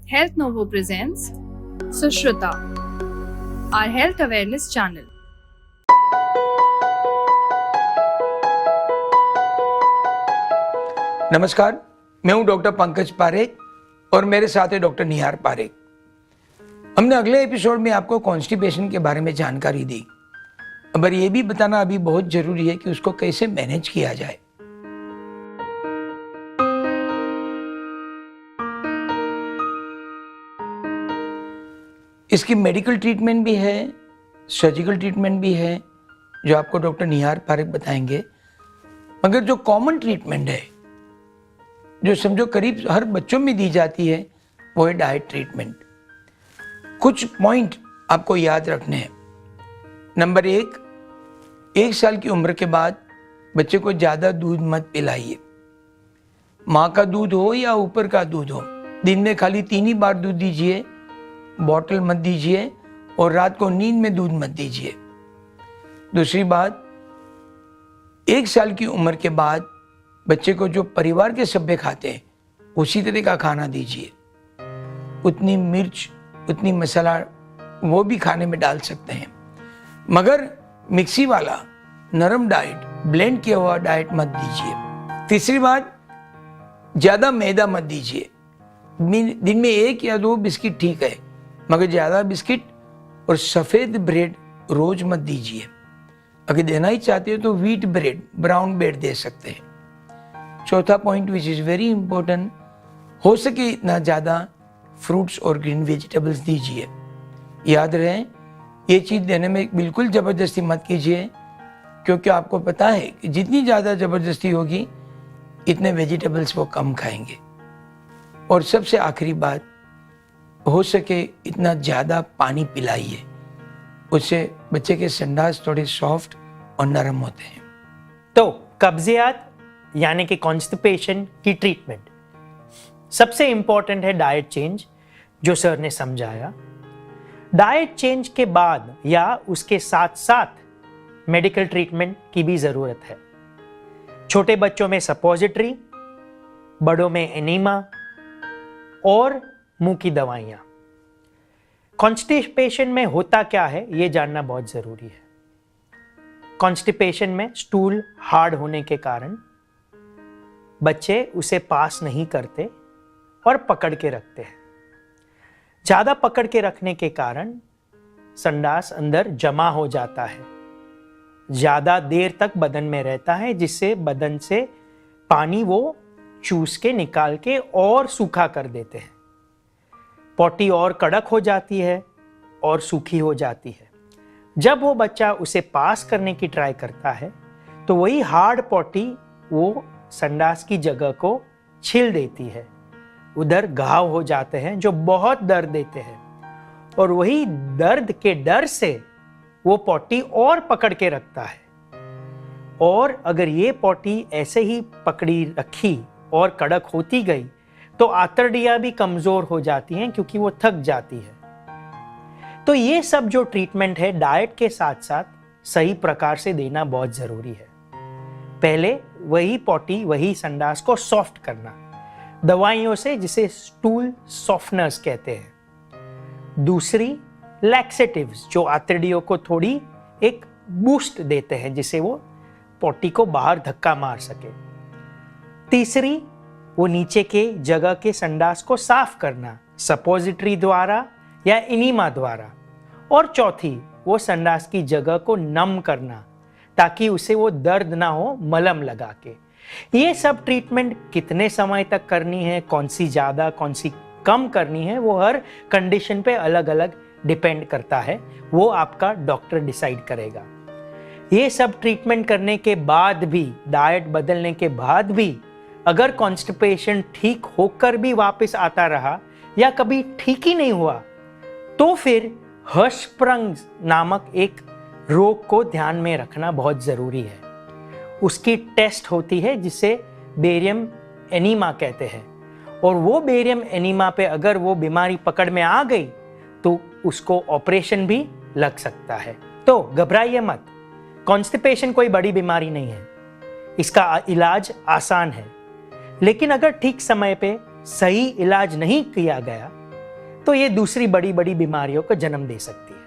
Health Novo presents Sushruta, our health awareness channel. नमस्कार, मैं हूं डॉक्टर पंकज पारेख और मेरे साथ है डॉक्टर निहार पारेख। हमने अगले एपिसोड में आपको कॉन्स्टिपेशन के बारे में जानकारी दी, पर यह भी बताना अभी बहुत जरूरी है कि उसको कैसे मैनेज किया जाए। इसकी मेडिकल ट्रीटमेंट भी है, सर्जिकल ट्रीटमेंट भी है, जो आपको डॉक्टर निहार पारेख बताएंगे। मगर जो कॉमन ट्रीटमेंट है, जो समझो करीब हर बच्चों में दी जाती है, वो है डाइट ट्रीटमेंट। कुछ पॉइंट आपको याद रखने हैं। नंबर 1 साल की उम्र के बाद बच्चे को ज़्यादा दूध मत पिलाइए। माँ का दूध हो या ऊपर का दूध हो, दिन में खाली 3 ही बार दूध दीजिए, बॉटल मत दीजिए और रात को नींद में दूध मत दीजिए। दूसरी बात, 1 साल की उम्र के बाद बच्चे को जो परिवार के सभ्य खाते हैं उसी तरह का खाना दीजिए। उतनी मिर्च, उतनी मसाला वो भी खाने में डाल सकते हैं, मगर मिक्सी वाला नरम डाइट, ब्लेंड किया हुआ डाइट मत दीजिए। तीसरी बात, ज़्यादा मैदा मत दीजिए। दिन में 1 या 2 बिस्किट ठीक है, मगर ज़्यादा बिस्किट और सफ़ेद ब्रेड रोज मत दीजिए। अगर देना ही चाहते हो तो व्हीट ब्रेड, ब्राउन ब्रेड दे सकते हैं। चौथा point which is very important, हो सके इतना ज़्यादा फ्रूट्स और ग्रीन वेजिटेबल्स दीजिए। याद रहे, ये चीज़ देने में बिल्कुल ज़बरदस्ती मत कीजिए, क्योंकि आपको पता है कि जितनी ज़्यादा ज़बरदस्ती होगी इतने वेजिटेबल्स वो कम खाएंगे। और सबसे आखिरी बात, हो सके इतना ज़्यादा पानी पिलाइए, उससे बच्चे के संडास थोड़े सॉफ्ट और नरम होते हैं। तो कब्जियत यानी कि कॉन्स्टिपेशन की ट्रीटमेंट सबसे इंपॉर्टेंट है डाइट चेंज, जो सर ने समझाया। डाइट चेंज के बाद या उसके साथ साथ मेडिकल ट्रीटमेंट की भी जरूरत है। छोटे बच्चों में सपोजिटरी, बड़ों में एनीमा और मुंह की दवाइयां। कॉन्स्टिपेशन में होता क्या है ये जानना बहुत जरूरी है। कॉन्स्टिपेशन में स्टूल हार्ड होने के कारण बच्चे उसे पास नहीं करते और पकड़ के रखते हैं। ज्यादा पकड़ के रखने के कारण संडास अंदर जमा हो जाता है, ज्यादा देर तक बदन में रहता है, जिससे बदन से पानी वो चूस के निकाल के और सूखा कर देते हैं। पॉटी और कड़क हो जाती है और सूखी हो जाती है। जब वो बच्चा उसे पास करने की ट्राई करता है तो वही हार्ड पॉटी वो संडास की जगह को छील देती है। उधर घाव हो जाते हैं जो बहुत दर्द देते हैं, और वही दर्द के डर से वो पॉटी और पकड़ के रखता है। और अगर ये पॉटी ऐसे ही पकड़ी रखी और कड़क होती गई तो आंतड़ियां भी कमजोर हो जाती हैं, क्योंकि वो थक जाती है। तो ये सब जो ट्रीटमेंट है डाइट के साथ साथ सही प्रकार से देना बहुत जरूरी है। पहले वही पॉटी, वही संडास को सॉफ्ट करना दवाइयों से, जिसे स्टूल सॉफ्टनर्स कहते हैं। दूसरी, लैक्सेटिव्स, जो आंतड़ियों को थोड़ी एक बूस्ट देते हैं, जिससे वो पॉटी को बाहर धक्का मार सके। तीसरी, वो नीचे के जगह के संडास को साफ करना, सपोजिटरी द्वारा या इनीमा द्वारा। और चौथी, वो संडास की जगह को नम करना, ताकि उसे वो दर्द ना हो, मलहम लगा के। ये सब ट्रीटमेंट कितने समय तक करनी है, कौन सी ज़्यादा कौन सी कम करनी है, वो हर कंडीशन पे अलग अलग डिपेंड करता है। वो आपका डॉक्टर डिसाइड करेगा। ये सब ट्रीटमेंट करने के बाद भी, डाइट बदलने के बाद भी अगर कॉन्स्टिपेशन ठीक होकर भी वापस आता रहा या कभी ठीक ही नहीं हुआ, तो फिर हर्षस्प्रंग नामक एक रोग को ध्यान में रखना बहुत जरूरी है। उसकी टेस्ट होती है, जिसे बेरियम एनीमा कहते हैं, और वो बेरियम एनीमा पे अगर वो बीमारी पकड़ में आ गई तो उसको ऑपरेशन भी लग सकता है। तो घबराइए मत, कॉन्स्टिपेशन कोई बड़ी बीमारी नहीं है, इसका इलाज आसान है। लेकिन अगर ठीक समय पे सही इलाज नहीं किया गया तो ये दूसरी बड़ी बड़ी बीमारियों को जन्म दे सकती है।